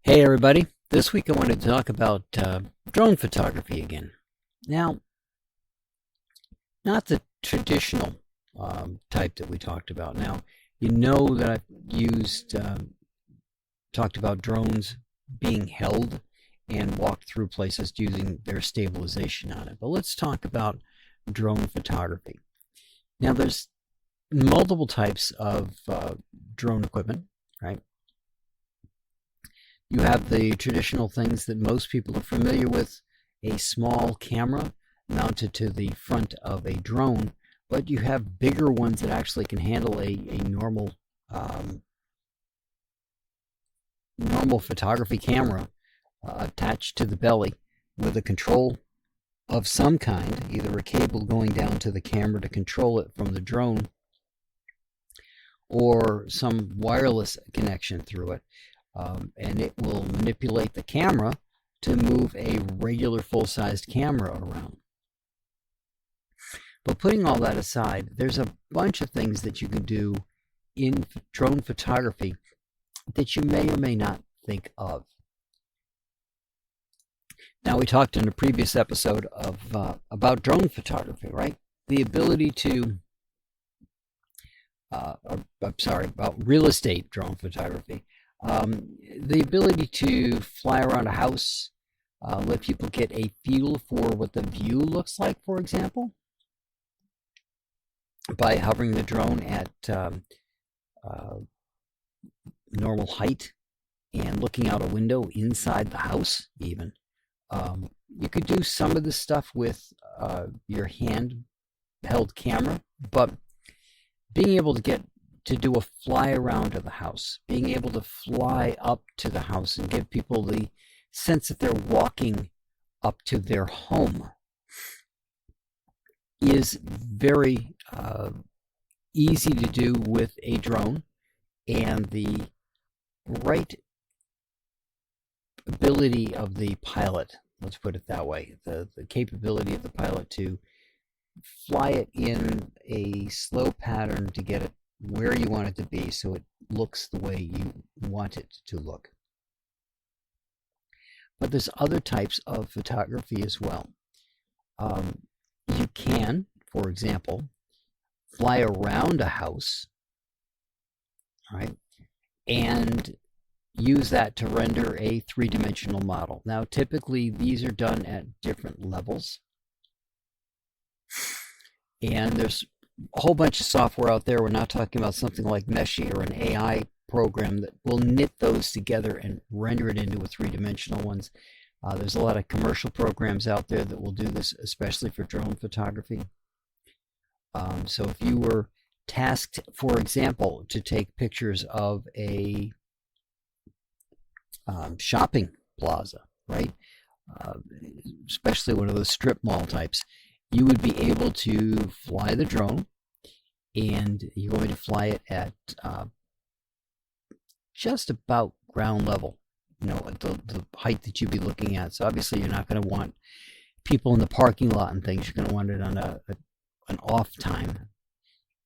Hey everybody, this week I wanted to talk about drone photography again. Now, not the traditional type that we talked about. Now, you know that I've talked about drones being held and walked through places using their stabilization on it. But let's talk about drone photography. Now, there's multiple types of drone equipment, right? You have the traditional things that most people are familiar with, a small camera mounted to the front of a drone, but you have bigger ones that actually can handle a normal photography camera attached to the belly with a control of some kind, either a cable going down to the camera to control it from the drone or some wireless connection through it. And it will manipulate the camera to move a regular full-sized camera around. But putting all that aside, there's a bunch of things that you can do in drone photography that you may or may not think of. Now, we talked in a previous episode about drone photography, right? The ability to, about real estate drone photography. The ability to fly around a house, let people get a feel for what the view looks like, for example, by hovering the drone at normal height and looking out a window inside the house even. You could do some of this stuff with your handheld camera, but being able to do a fly around of the house, being able to fly up to the house and give people the sense that they're walking up to their home is very easy to do with a drone, and the right ability of the pilot, let's put it that way, the capability of the pilot to fly it in a slow pattern to get it where you want it to be so it looks the way you want it to look. But there's other types of photography as well. You can, for example, fly around a house, right, and use that to render a three-dimensional model. Now, typically, these are done at different levels. And there's a whole bunch of software out there. We're not talking about something like Meshi or an AI program that will knit those together and render it into a three-dimensional ones. There's a lot of commercial programs out there that will do this, especially for drone photography. So if you were tasked, for example, to take pictures of a shopping plaza, right? Especially one of those strip mall types, you would be able to fly the drone, and you're going to fly it at just about ground level, at the height that you'd be looking at. So obviously you're not going to want people in the parking lot and things. You're going to want it on an off time.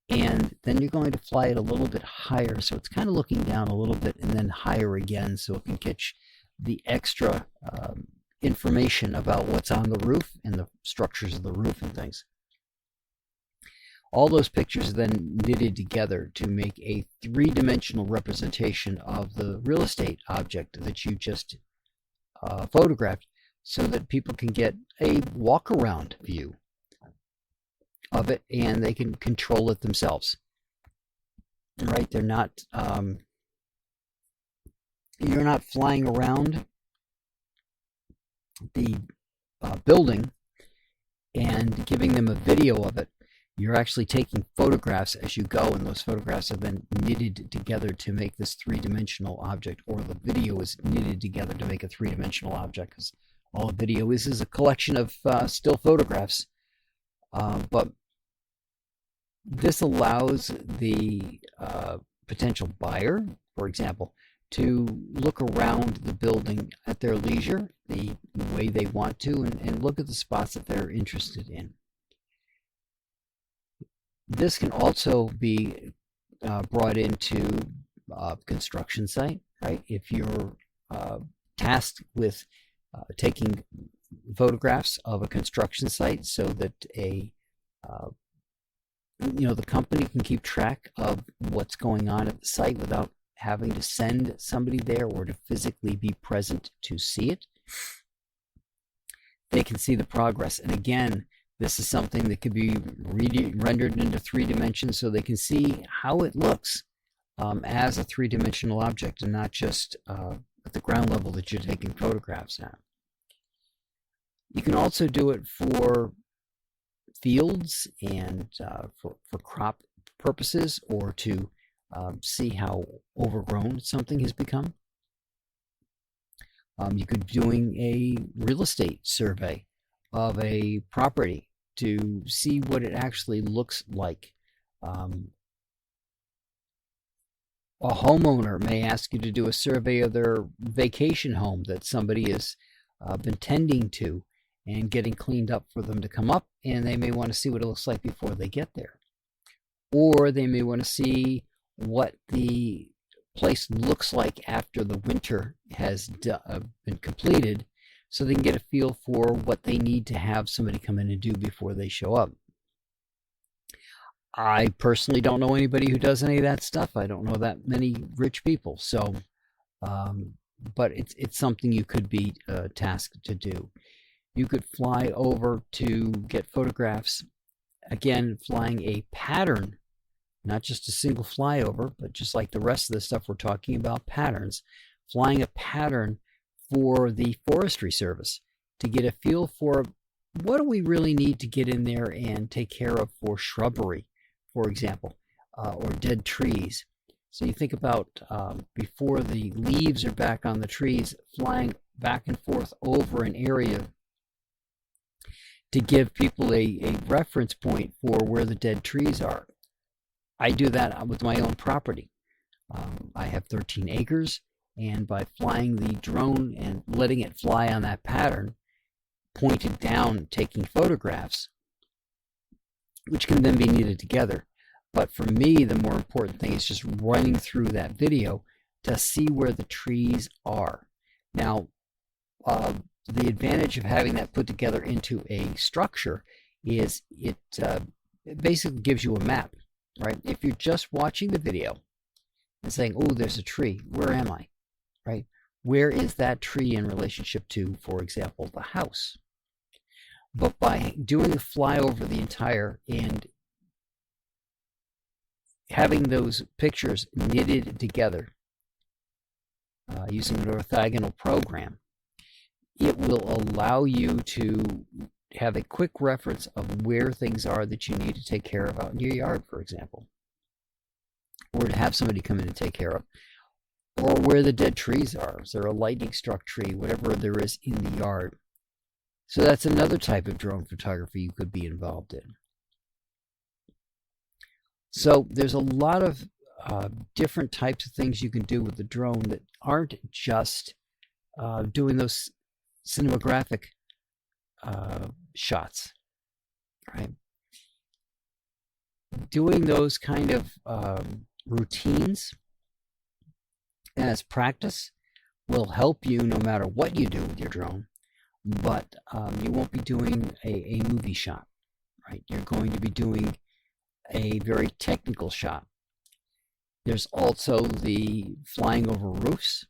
And then you're going to fly it a little bit higher, so it's kind of looking down a little bit and then higher again, so it can catch the extra information about what's on the roof and the structures of the roof and things. All those pictures are then knitted together to make a three-dimensional representation of the real estate object that you just photographed, so that people can get a walk-around view of it and they can control it themselves. Right? They're not you're not flying around the building and giving them a video of it. You're actually taking photographs as you go, and those photographs are then knitted together to make this three-dimensional object, or the video is knitted together to make a three-dimensional object, because all a video is a collection of still photographs. But this allows the potential buyer, for example, to look around the building at their leisure, the way they want to, and look at the spots that they're interested in. This can also be brought into a construction site, right? If you're tasked with taking photographs of a construction site so that the company can keep track of what's going on at the site without having to send somebody there or to physically be present to see it. They can see the progress. And again, this is something that could be rendered into 3 dimensions so they can see how it looks as a 3-dimensional object and not just at the ground level that you're taking photographs at. You can also do it for fields and for crop purposes, or to see how overgrown something has become. You could be doing a real estate survey of a property to see what it actually looks like. A homeowner may ask you to do a survey of their vacation home that somebody has been tending to and getting cleaned up for them to come up, and they may want to see what it looks like before they get there. Or they may want to see what the place looks like after the winter has been completed, so they can get a feel for what they need to have somebody come in and do before they show up. I personally don't know anybody who does any of that stuff. I don't know that many rich people, so but it's something you could be tasked to do. You could fly over to get photographs, again, flying a pattern, not just a single flyover, but just like the rest of the stuff we're talking about, patterns, flying a pattern for the Forestry Service to get a feel for what do we really need to get in there and take care of for shrubbery, for example, or dead trees. So you think about before the leaves are back on the trees, flying back and forth over an area to give people a reference point for where the dead trees are. I do that with my own property. I have 13 acres, and by flying the drone and letting it fly on that pattern, pointed down, taking photographs, which can then be knitted together. But for me, the more important thing is just running through that video to see where the trees are. Now, the advantage of having that put together into a structure is it basically gives you a map, right? If you're just watching the video and saying, oh, there's a tree, where am I, right? Where is that tree in relationship to, for example, the house? But by doing a flyover the entire and having those pictures knitted together using an orthogonal program, it will allow you to have a quick reference of where things are that you need to take care of out in your yard, for example, or to have somebody come in and take care of, or where the dead trees are. Is there a lightning struck tree, whatever there is in the yard? So that's another type of drone photography you could be involved in. So there's a lot of different types of things you can do with the drone that aren't just doing those cinematographic shots, right? Doing those kind of routines as practice will help you no matter what you do with your drone, but you won't be doing a movie shot, right? You're going to be doing a very technical shot. There's also the flying over roofs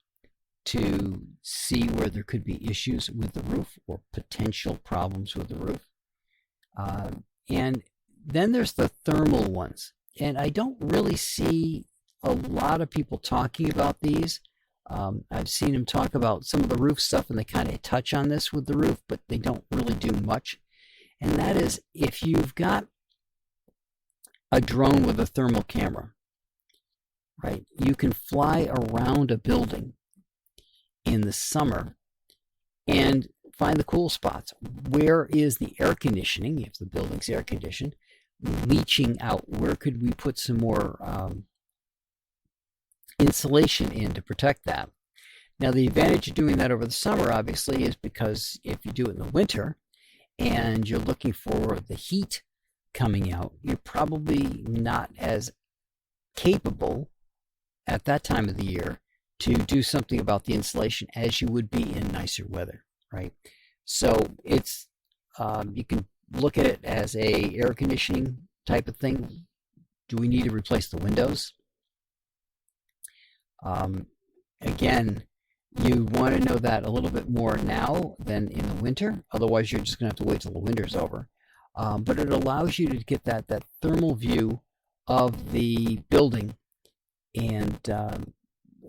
to see where there could be issues with the roof or potential problems with the roof. And then there's the thermal ones. And I don't really see a lot of people talking about these. I've seen them talk about some of the roof stuff, and they kind of touch on this with the roof, but they don't really do much. And that is, if you've got a drone with a thermal camera, right, you can fly around a building in the summer and find the cool spots. Where is the air conditioning, if the building's air conditioned, leaching out? Where could we put some more insulation in to protect that? Now, the advantage of doing that over the summer, obviously, is because if you do it in the winter and you're looking for the heat coming out, you're probably not as capable at that time of the year to do something about the insulation as you would be in nicer weather, right? So it's you can look at it as a air conditioning type of thing. Do we need to replace the windows? Again, you want to know that a little bit more now than in the winter. Otherwise, you're just going to have to wait till the winter's over. But it allows you to get that thermal view of the building and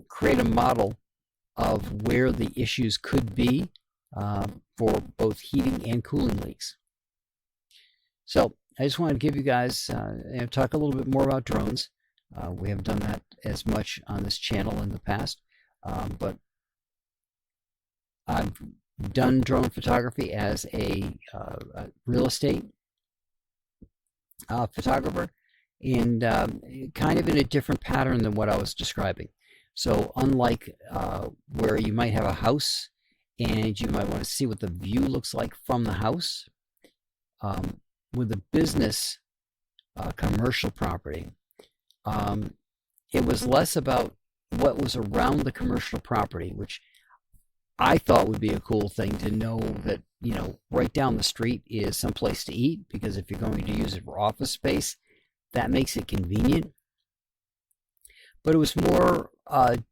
create a model of where the issues could be for both heating and cooling leaks. So I just wanted to give you guys, talk a little bit more about drones. We haven't done that as much on this channel in the past, but I've done drone photography as a real estate photographer, and kind of in a different pattern than what I was describing. So unlike where you might have a house and you might want to see what the view looks like from the house, with a business commercial property, it was less about what was around the commercial property, which I thought would be a cool thing to know that, right down the street is some place to eat, because if you're going to use it for office space, that makes it convenient. But it was more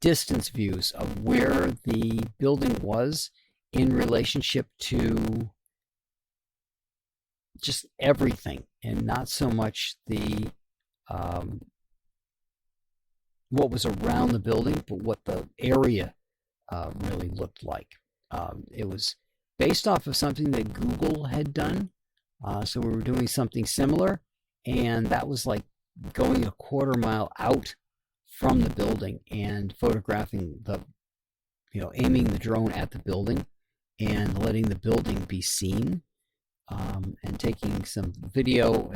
distance views of where the building was in relationship to just everything, and not so much the what was around the building, but what the area really looked like. It was based off of something that Google had done, so we were doing something similar, and that was like going a quarter mile out from the building and photographing aiming the drone at the building and letting the building be seen, and taking some video,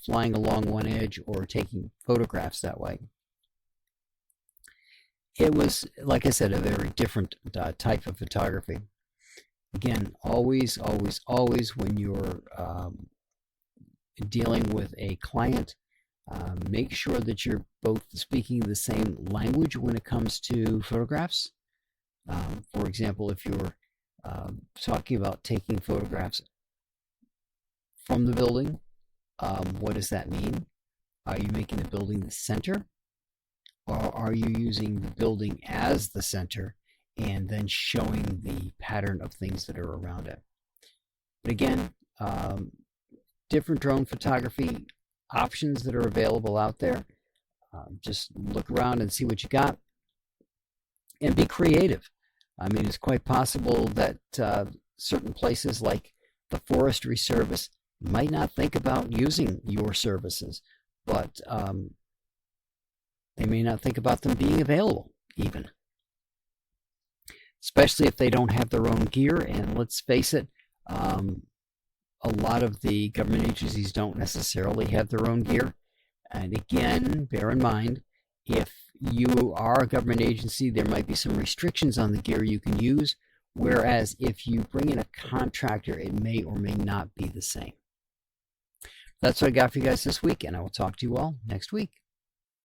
flying along one edge or taking photographs that way. It was, like I said, a very different type of photography. Again, always when you're dealing with a client, make sure that you're both speaking the same language when it comes to photographs. For example, if you're talking about taking photographs from the building, what does that mean? Are you making the building the center? Or are you using the building as the center and then showing the pattern of things that are around it? But again, different drone photography options that are available out there. Just look around and see what you got, and be creative. I mean, it's quite possible that certain places like the Forestry Service might not think about using your services, but they may not think about them being available even, especially if they don't have their own gear. And let's face it, a lot of the government agencies don't necessarily have their own gear. And again, bear in mind, if you are a government agency, there might be some restrictions on the gear you can use, whereas if you bring in a contractor, it may or may not be the same. That's what I got for you guys this week, and I will talk to you all next week.